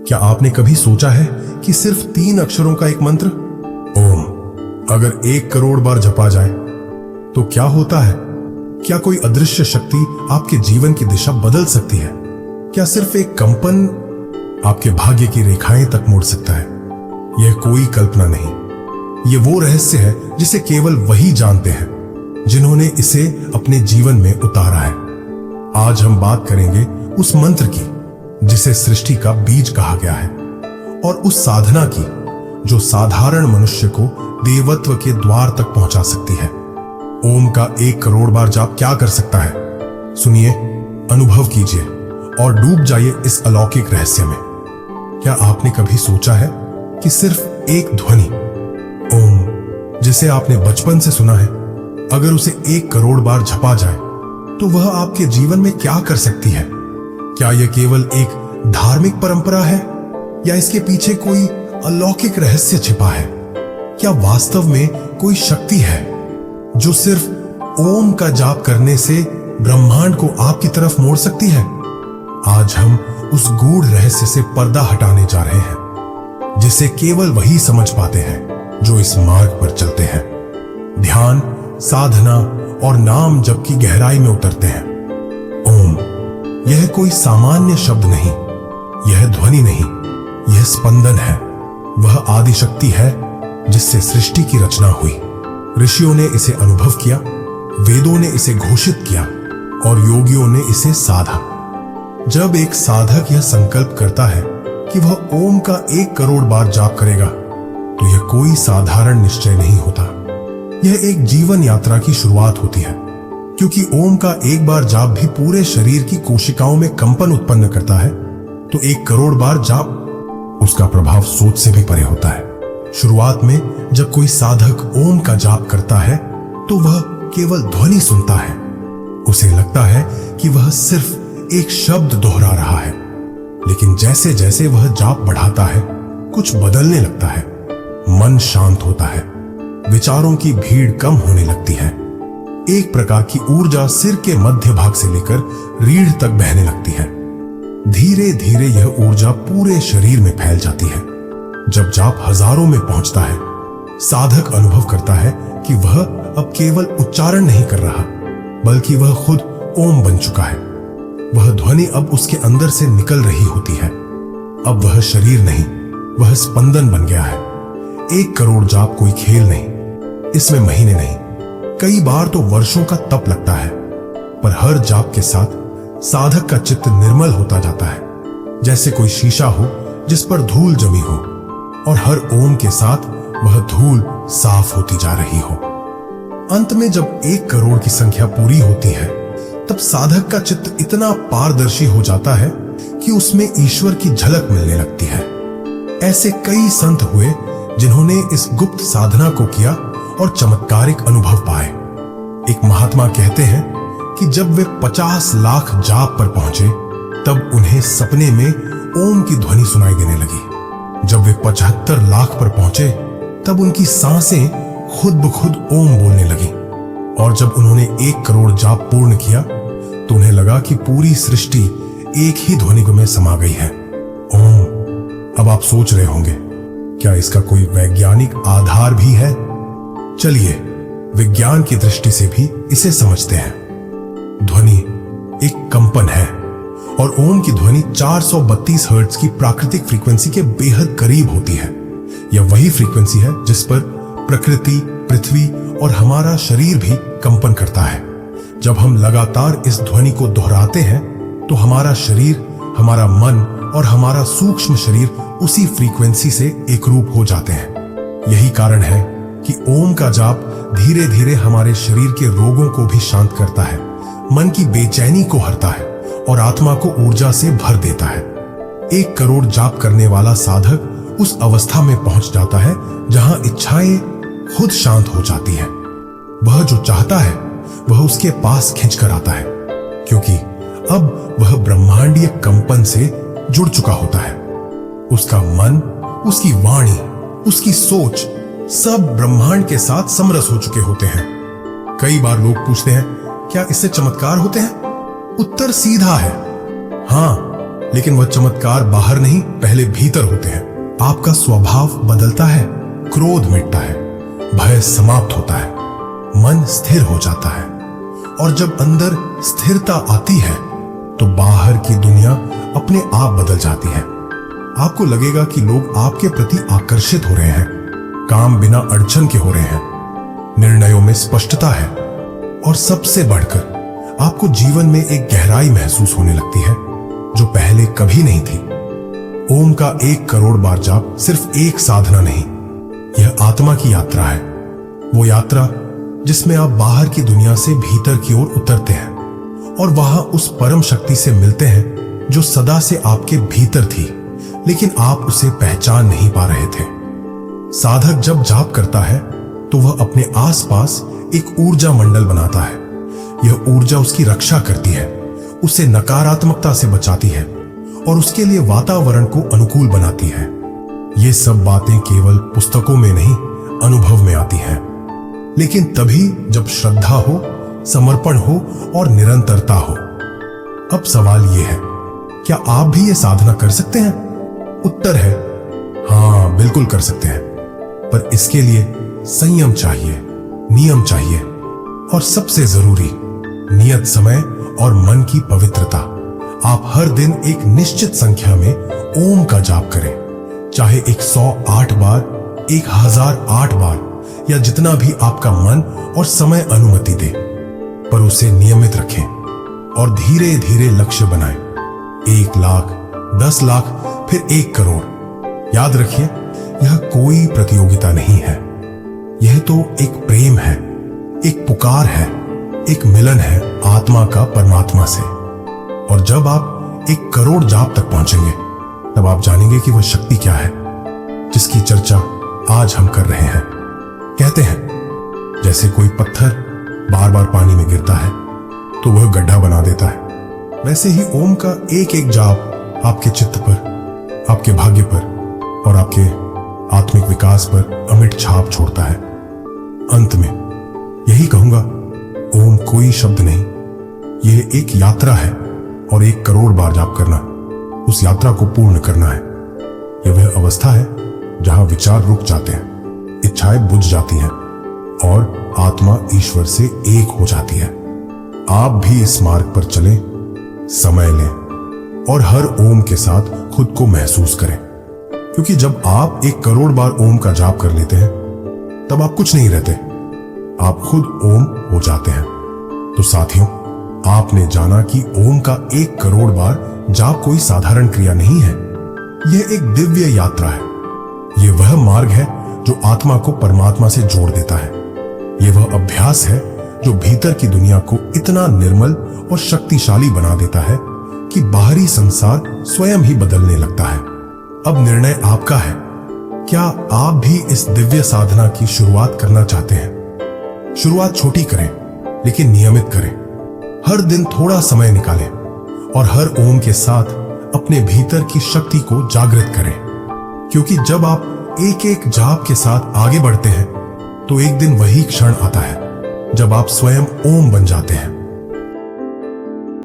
क्या आपने कभी सोचा है कि सिर्फ 3 अक्षरों का एक मंत्र ओम अगर 1 करोड़ बार जपा जाए तो क्या होता है? क्या कोई अदृश्य शक्ति आपके जीवन की दिशा बदल सकती है? क्या सिर्फ एक कंपन आपके भाग्य की रेखाएं तक मोड़ सकता है? यह कोई कल्पना नहीं, यह वो रहस्य है जिसे केवल वही जानते हैं जिन्होंने इसे अपने जीवन में उतारा है। आज हम बात करेंगे उस मंत्र की जिसे सृष्टि का बीज कहा गया है, और उस साधना की जो साधारण मनुष्य को देवत्व के द्वार तक पहुंचा सकती है। ओम का 1 करोड़ बार जाप क्या कर सकता है? सुनिए, अनुभव कीजिए और डूब जाइए इस अलौकिक रहस्य में। क्या आपने कभी सोचा है कि सिर्फ एक ध्वनि ओम, जिसे आपने बचपन से सुना है, अगर उसे 1 करोड़ बार जपा जाए तो वह आपके जीवन में क्या कर सकती है? क्या यह केवल एक धार्मिक परंपरा है या इसके पीछे कोई अलौकिक रहस्य छिपा है? क्या वास्तव में कोई शक्ति है जो सिर्फ ओम का जाप करने से ब्रह्मांड को आपकी तरफ मोड़ सकती है? आज हम उस गूढ़ रहस्य से पर्दा हटाने जा रहे हैं जिसे केवल वही समझ पाते हैं जो इस मार्ग पर चलते हैं, ध्यान, साधना और नाम जप की गहराई में उतरते हैं। ओम यह कोई सामान्य शब्द नहीं, यह ध्वनि नहीं, यह स्पंदन है। वह आदि शक्ति है जिससे सृष्टि की रचना हुई। ऋषियों ने इसे अनुभव किया, वेदों ने इसे घोषित किया और योगियों ने इसे साधा। जब एक साधक यह संकल्प करता है कि वह ओम का 1 करोड़ बार जाप करेगा तो यह कोई साधारण निश्चय नहीं होता। यह एक जीवन यात्रा की शुरुआत होती है, क्योंकि ओम का 1 बार जाप भी पूरे शरीर की कोशिकाओं में कंपन उत्पन्न करता है, तो 1 करोड़ बार जाप, उसका प्रभाव सोच से भी परे होता है। शुरुआत में जब कोई साधक ओम का जाप करता है तो वह केवल ध्वनि सुनता है। उसे लगता है कि वह सिर्फ एक शब्द दोहरा रहा है, लेकिन जैसे जैसे वह जाप बढ़ाता है कुछ बदलने लगता है। मन शांत होता है, विचारों की भीड़ कम होने लगती है। एक प्रकार की ऊर्जा सिर के मध्य भाग से लेकर रीढ़ तक बहने लगती है। धीरे धीरे यह ऊर्जा पूरे शरीर में फैल जाती है। जब जाप हजारों में पहुंचता है, साधक अनुभव करता है कि वह अब केवल उच्चारण नहीं कर रहा, बल्कि वह खुद ओम बन चुका है। वह ध्वनि अब उसके अंदर से निकल रही होती है। अब वह शरीर नहीं, वह स्पंदन बन गया है। 1 करोड़ जाप कोई खेल नहीं, इसमें महीने नहीं, कई बार तो वर्षों का तप लगता है। पर हर जाप के साथ साधक का चित्त निर्मल होता जाता है, जैसे कोई शीशा हो जिस पर धूल जमी हो, और हर ओम के साथ वह धूल साफ होती जा रही हो। अंत में जब 1 करोड़ की संख्या पूरी होती है, तब साधक का चित्त इतना पारदर्शी हो जाता है कि उसमें ईश्वर की झलक मिलने लगती है। ऐसे कई संत हुए जिन्होंने इस गुप्त साधना को किया और चमत्कारिक अनुभव पाए। एक महात्मा कहते हैं कि जब वे 50 लाख जाप पर पहुंचे तब उन्हें सपने में ओम की ध्वनि सुनाई देने लगी। जब वे 75 लाख पर पहुंचे तब उनकी सांसें खुद ब खुद ओम बोलने लगी। और जब उन्होंने 1 करोड़ जाप पूर्ण किया तो उन्हें लगा कि पूरी सृष्टि एक ही ध्वनि में समा गई है, ओम। अब आप सोच रहे होंगे, क्या इसका कोई वैज्ञानिक आधार भी है? चलिए विज्ञान की दृष्टि से भी इसे समझते हैं। ध्वनि एक कंपन है और ओम की ध्वनि 432 हर्ट्ज की प्राकृतिक फ्रीक्वेंसी के बेहद करीब होती है। यह वही फ्रीक्वेंसी है जिस पर प्रकृति, पृथ्वी और हमारा शरीर भी कंपन करता है। जब हम लगातार इस ध्वनि को दोहराते हैं तो हमारा शरीर, हमारा मन और हमारा सूक्ष्म शरीर उसी फ्रीक्वेंसी से एकरूप हो जाते हैं। यही कारण है कि ओम का जाप धीरे धीरे हमारे शरीर के रोगों को भी शांत करता है, मन की बेचैनी को हरता है और आत्मा को ऊर्जा से भर देता है। 1 करोड़ जाप करने वाला साधक उस अवस्था में पहुंच जाता है जहां इच्छाएं खुद शांत हो जाती है। वह जो चाहता है वह उसके पास खींचकर आता है, क्योंकि अब वह ब्रह्मांडीय कंपन से जुड़ चुका होता है। उसका मन, उसकी वाणी, उसकी सोच सब ब्रह्मांड के साथ समरस हो चुके होते हैं। कई बार लोग पूछते हैं, क्या इससे चमत्कार होते हैं? उत्तर सीधा है, हाँ। लेकिन वह चमत्कार बाहर नहीं, पहले भीतर होते हैं। आपका स्वभाव बदलता है, क्रोध मिटता है, भय समाप्त होता है, मन स्थिर हो जाता है। और जब अंदर स्थिरता आती है तो बाहर की दुनिया अपने आप बदल जाती है। आपको लगेगा कि लोग आपके प्रति आकर्षित हो रहे हैं, काम बिना अड़चन के हो रहे हैं, निर्णयों में स्पष्टता है, और सबसे बढ़कर आपको जीवन में एक गहराई महसूस होने लगती है जो पहले कभी नहीं थी। ओम का 1 करोड़ बार जाप सिर्फ एक साधना नहीं, यह आत्मा की यात्रा है। वो यात्रा जिसमें आप बाहर की दुनिया से भीतर की ओर उतरते हैं और वहां उस परम शक्ति से मिलते हैं जो सदा से आपके भीतर थी, लेकिन आप उसे पहचान नहीं पा रहे थे। साधक जब जाप करता है तो वह अपने आसपास एक ऊर्जा मंडल बनाता है। यह ऊर्जा उसकी रक्षा करती है, उसे नकारात्मकता से बचाती है और उसके लिए वातावरण को अनुकूल बनाती है। ये सब बातें केवल पुस्तकों में नहीं, अनुभव में आती हैं। लेकिन तभी जब श्रद्धा हो, समर्पण हो और निरंतरता हो। अब सवाल यह है, क्या आप भी ये साधना कर सकते हैं? उत्तर है हाँ, बिल्कुल कर सकते हैं, पर इसके लिए संयम चाहिए, नियम चाहिए और सबसे जरूरी नियत समय और मन की पवित्रता। आप हर दिन एक निश्चित संख्या में ओम का जाप करें, चाहे 108 बार, 1008 बार या जितना भी आपका मन और समय अनुमति दे, पर उसे नियमित रखें और धीरे धीरे लक्ष्य बनाएं। 1 लाख, 10 लाख, फिर 1 करोड़। याद रखिए, यह कोई प्रतियोगिता नहीं है, यह तो एक प्रेम है, एक पुकार है, एक मिलन है आत्मा का परमात्मा से। और जब आप 1 करोड़ जाप तक पहुंचेंगे, तब आप जानेंगे कि वह शक्ति क्या है जिसकी चर्चा आज हम कर रहे हैं। कहते हैं जैसे कोई पत्थर बार बार पानी में गिरता है तो वह गड्ढा बना देता है, वैसे ही ओम का एक एक जाप आपके चित्त पर, आपके भाग्य पर और आपके आत्मिक विकास पर अमिट छाप छोड़ता है। अंत में यही कहूंगा, ओम कोई शब्द नहीं, यह एक यात्रा है और 1 करोड़ बार जाप करना, उस यात्रा को पूर्ण करना है। यह वह अवस्था है जहां विचार रुक जाते हैं, इच्छाएं बुझ जाती हैं और आत्मा ईश्वर से एक हो जाती है। आप भी इस मार्ग पर चलें, समय लें और हर ओम के साथ खुद को महसूस करें, क्योंकि जब आप 1 करोड़ बार ओम का जाप कर लेते हैं तब आप कुछ नहीं रहते, आप खुद ओम हो जाते हैं। तो साथियों, आपने जाना कि ओम का 1 करोड़ बार जाप कोई साधारण क्रिया नहीं है, यह एक दिव्य यात्रा है। यह वह मार्ग है जो आत्मा को परमात्मा से जोड़ देता है। यह वह अभ्यास है जो भीतर की दुनिया को इतना निर्मल और शक्तिशाली बना देता है कि बाहरी संसार स्वयं ही बदलने लगता है। अब निर्णय आपका है, क्या आप भी इस दिव्य साधना की शुरुआत करना चाहते हैं? शुरुआत छोटी करें, लेकिन नियमित करें। हर दिन थोड़ा समय निकालें और हर ओम के साथ अपने भीतर की शक्ति को जागृत करें, क्योंकि जब आप एक एक जाप के साथ आगे बढ़ते हैं तो एक दिन वही क्षण आता है जब आप स्वयं ओम बन जाते हैं।